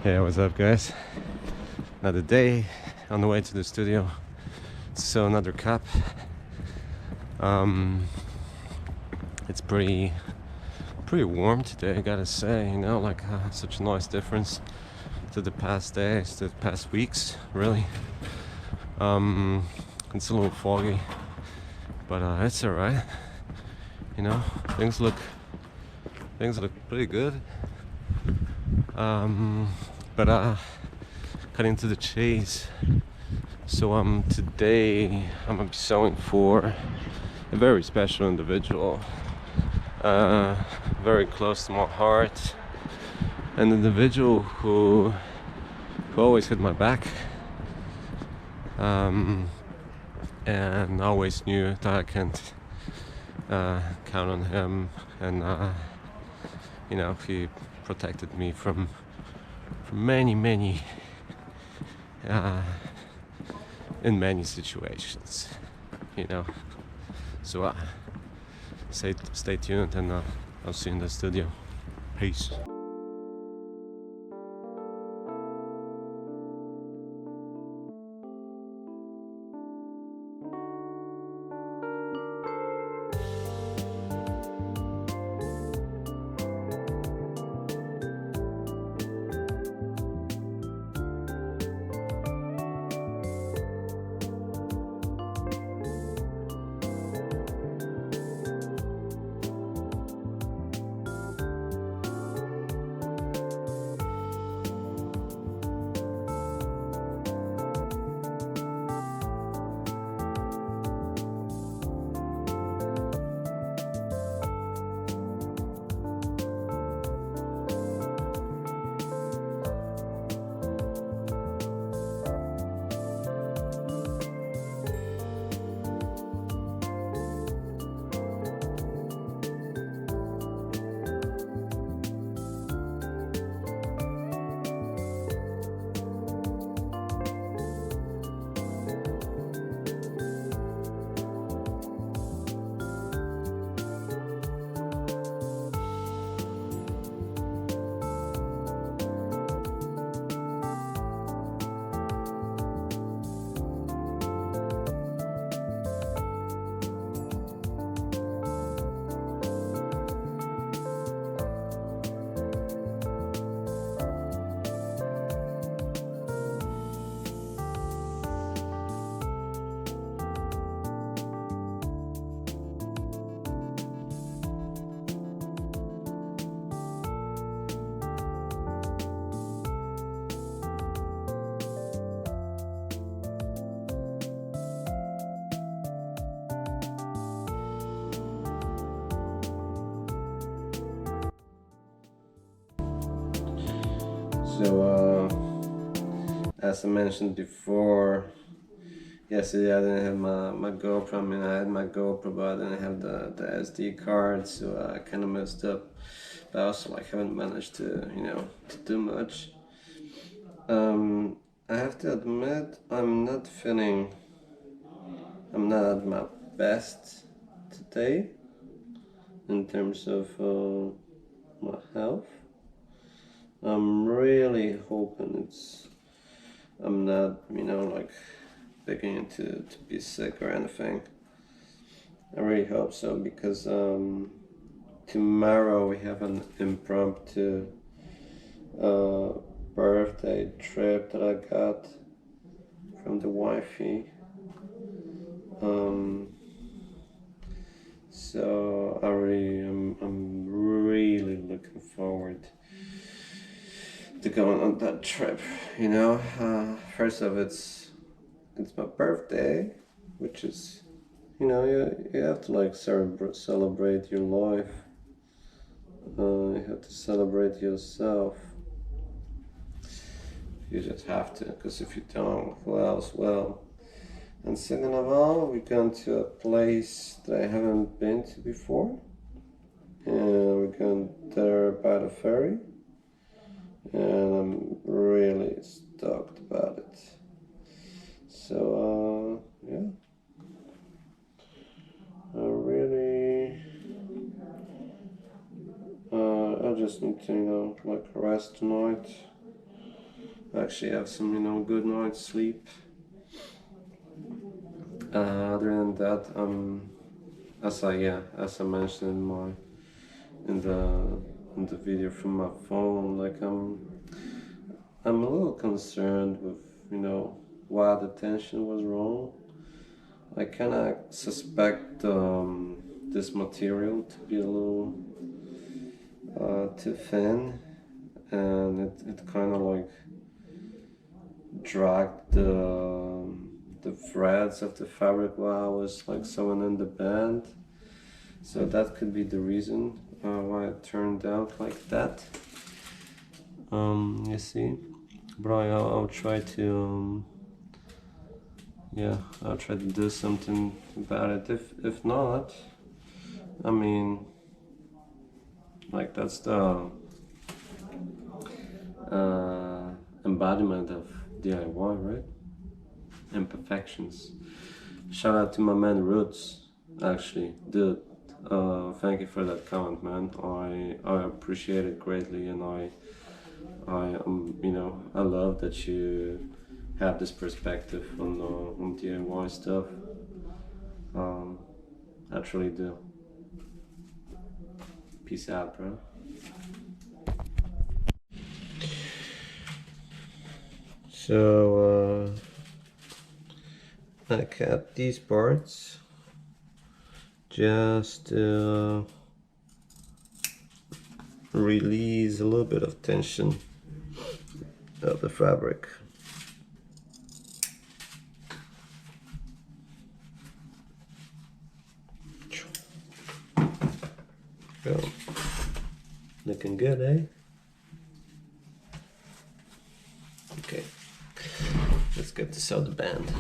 Hey, what's up, guys? Another day on the way to the studio. So another cup. It's pretty warm today, I gotta say. Like such a nice difference to the past days, to the past weeks, really. It's a little foggy, but it's alright. Things look pretty good. But cutting to the chase. So today I'm gonna be sewing for a very special individual, very close to my heart, an individual who always had my back, and I always knew that I can't count on him, and he protected me from many in many situations, so stay tuned, and I'll see you in the studio. Peace. So, as I mentioned before, yesterday I didn't have my GoPro. I mean, I had my GoPro, but I didn't have the SD card, so I kind of messed up. But I also haven't managed to do much. I have to admit, I'm not at my best today in terms of my health. I'm really hoping I'm not, beginning to be sick or anything. I really hope so, because tomorrow we have an impromptu birthday trip that I got from the wifey. So I'm really looking forward to going on that trip. First off, it's my birthday, which is, you have to celebrate your life. You have to celebrate yourself. You just have to, because if you don't, who else will? And second of all, we're going to a place that I haven't been to before, and we're going there by the ferry, and I'm really stoked about it. So yeah, I just need to rest tonight, actually have some, you know, good night's sleep. Other than that, as I mentioned in my in the video from my phone, like I'm a little concerned with, you know, why the tension was wrong. I kind of suspect this material to be a little too thin, and it kind of like dragged the threads of the fabric while I was like sewing in the band. So that could be the reason why it turned out like that. You see, but I'll try to I'll try to do something about it. If not, I mean, like that's the embodiment of DIY, right? Imperfections. Shout out to my man Roots, actually, dude. Thank you for that comment, man. I appreciate it greatly, and you know, I love that you have this perspective on DIY stuff. I truly do. Peace out, bro. So I cut these parts just to release a little bit of tension of the fabric. Go. Looking good, eh? Okay, let's get to sew the band.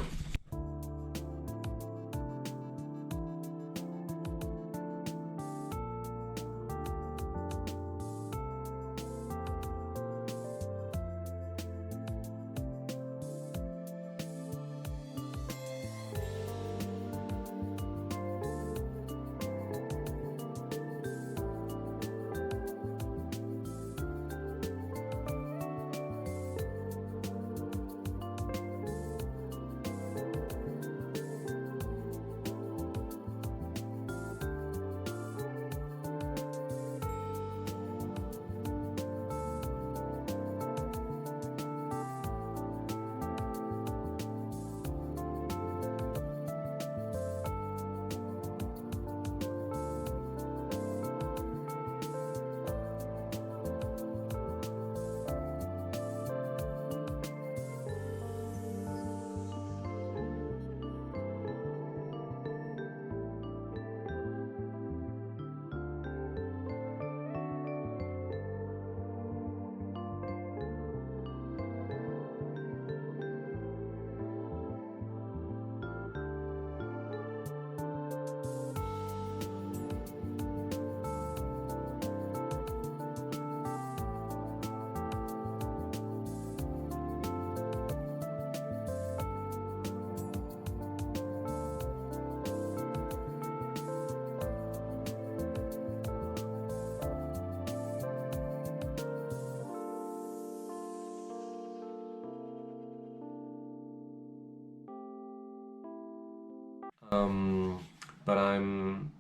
But I'm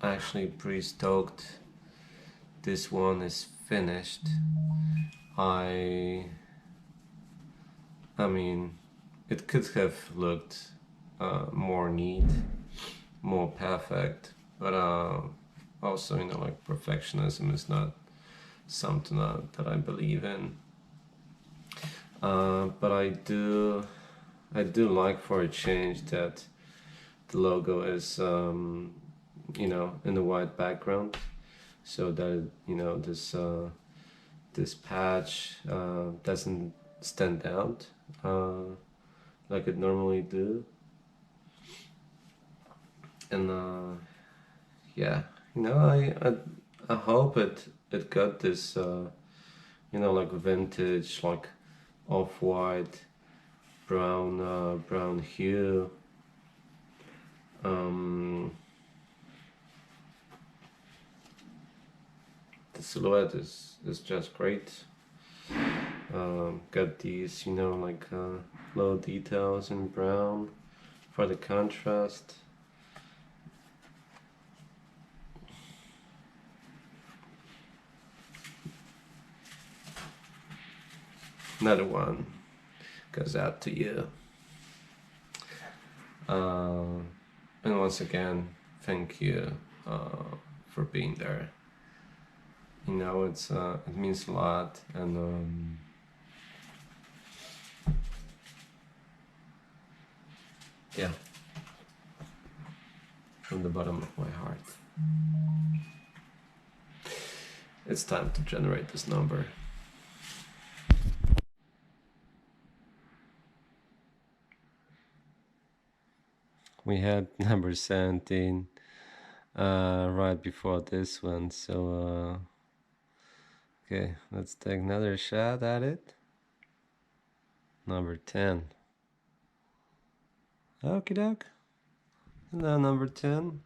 actually pretty stoked this one is finished. I mean, it could have looked more neat, more perfect, but also, you know, like perfectionism is not something that I believe in. But I do like for a change that the logo is you know, in the white background, so that, you know, this patch doesn't stand out like it normally do. And yeah, you know, I hope it got this you know, like vintage, like off-white brown hue. The silhouette is just great. got these, you know, like little details in brown for the contrast. Another one goes out to you. And once again, thank you for being there. You know, it means a lot, and yeah, from the bottom of my heart. It's time to generate this number. We had number 17 right before this one, so okay, let's take another shot at it. Number 10. Okie doke. And now number 10.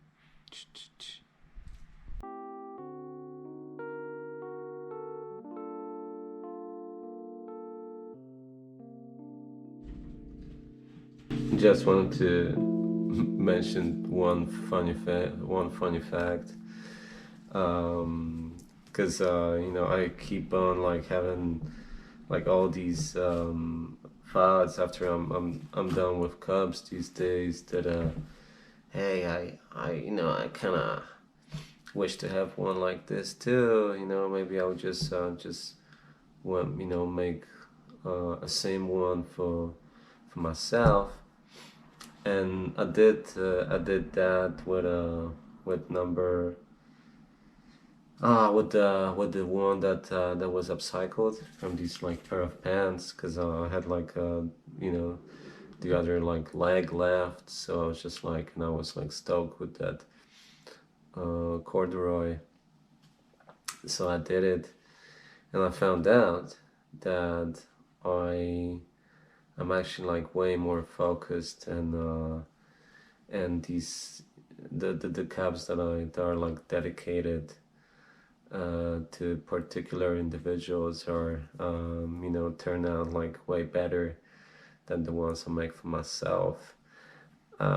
Just wanted to mention one funny fact, because you know, I keep on like having like all these thoughts after I'm done with Cubs these days, that hey, I you know, I kind of wish to have one like this too. You know, maybe I'll just want, you know, make a same one for myself. And I did that with number with the one that was upcycled from these like pair of pants, because I had like you know, the other like leg left, so I was just like, and I was like stoked with that corduroy, so I did it, and I found out that I'm actually like way more focused, and these the caps that are like dedicated to particular individuals are you know, turn out like way better than the ones I make for myself,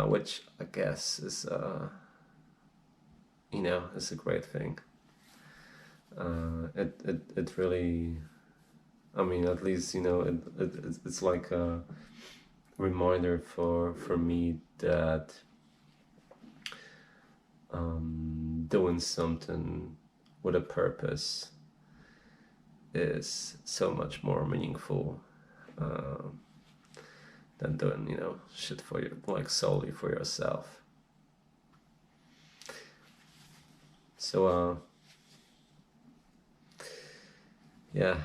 which I guess is you know, is a great thing. It really, I mean, at least, you know, it's like a reminder for me that doing something with a purpose is so much more meaningful than doing, you know, shit for you, like solely for yourself. So yeah,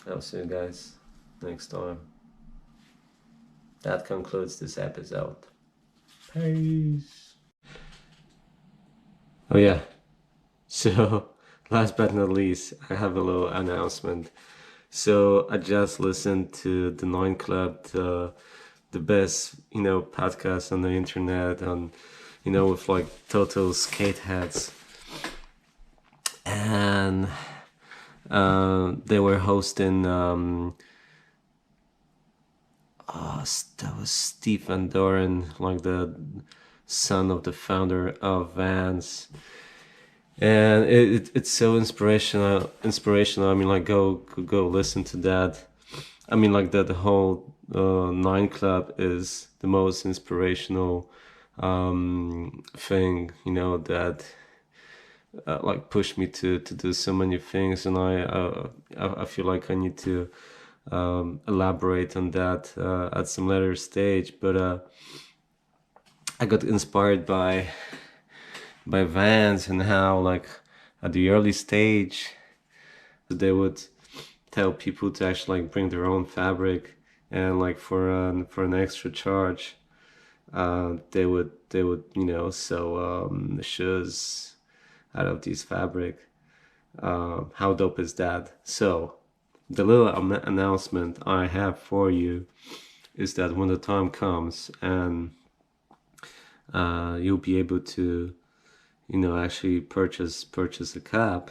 I'll see you guys next time. That concludes this episode. Peace. Oh yeah, so last but not least, I have a little announcement. So I just listened to the Nine Club, the best, you know, podcast on the internet, on, you know, with like total skate heads, and they were hosting that was Steve Van Doren, like the son of the founder of Vans, and it's so inspirational. I mean, like go listen to that. I mean, like the whole Nine Club is the most inspirational thing, you know, that like pushed me to do so many things, and I feel like I need to elaborate on that at some later stage. But I got inspired by Vans, and how like at the early stage they would tell people to actually like bring their own fabric, and like for an extra charge they would, you know, sew shoes out of this fabric. How dope is that? So the little announcement I have for you is that when the time comes and you'll be able to, you know, actually purchase a cap,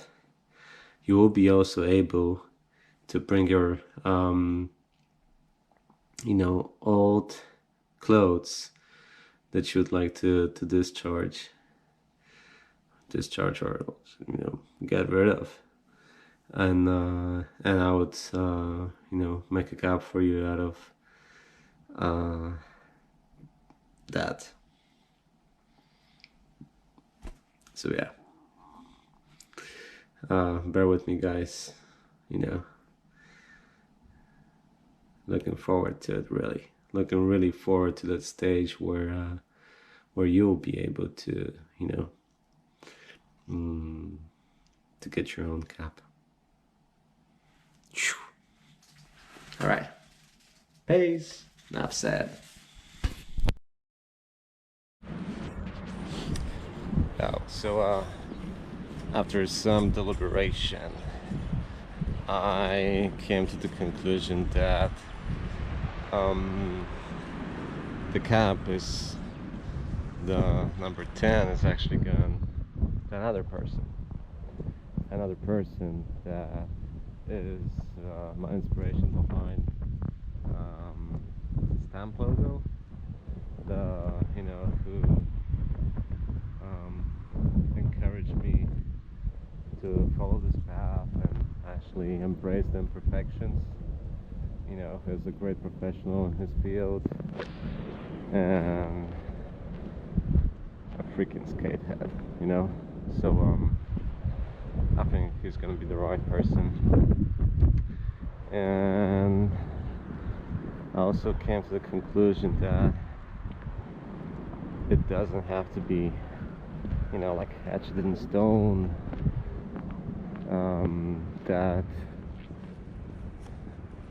you will be also able to bring your you know, old clothes that you would like to discharge or, you know, get rid of, and I would you know, make a cap for you out of that. So yeah, bear with me, guys, you know, looking forward to it, looking really forward to that stage where you'll be able to, you know, to get your own cap. All right, peace. Enough said. Oh, so after some deliberation, I came to the conclusion that the cap is the number 10 is actually gone to another person that is my inspiration behind the stamp logo, you know, who encouraged me to follow this path and actually embrace the imperfections. You know, he's a great professional in his field and a freaking skatehead, you know. So I think he's gonna be the right person. And I also came to the conclusion that it doesn't have to be, you know, like etched in stone, that,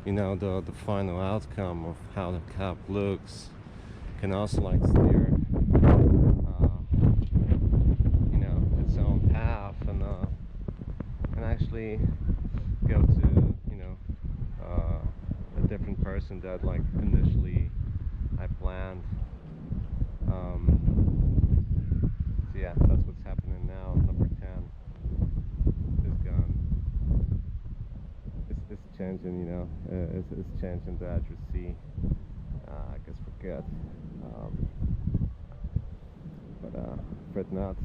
you know, the final outcome of how the cap looks can also like steer you know, its own path, and actually go to, you know, a different person that like initially I planned. So yeah, that's what's happening now. Number 10 is gone. It's changing, you know, it's changing the address C. I guess for good. But fret not,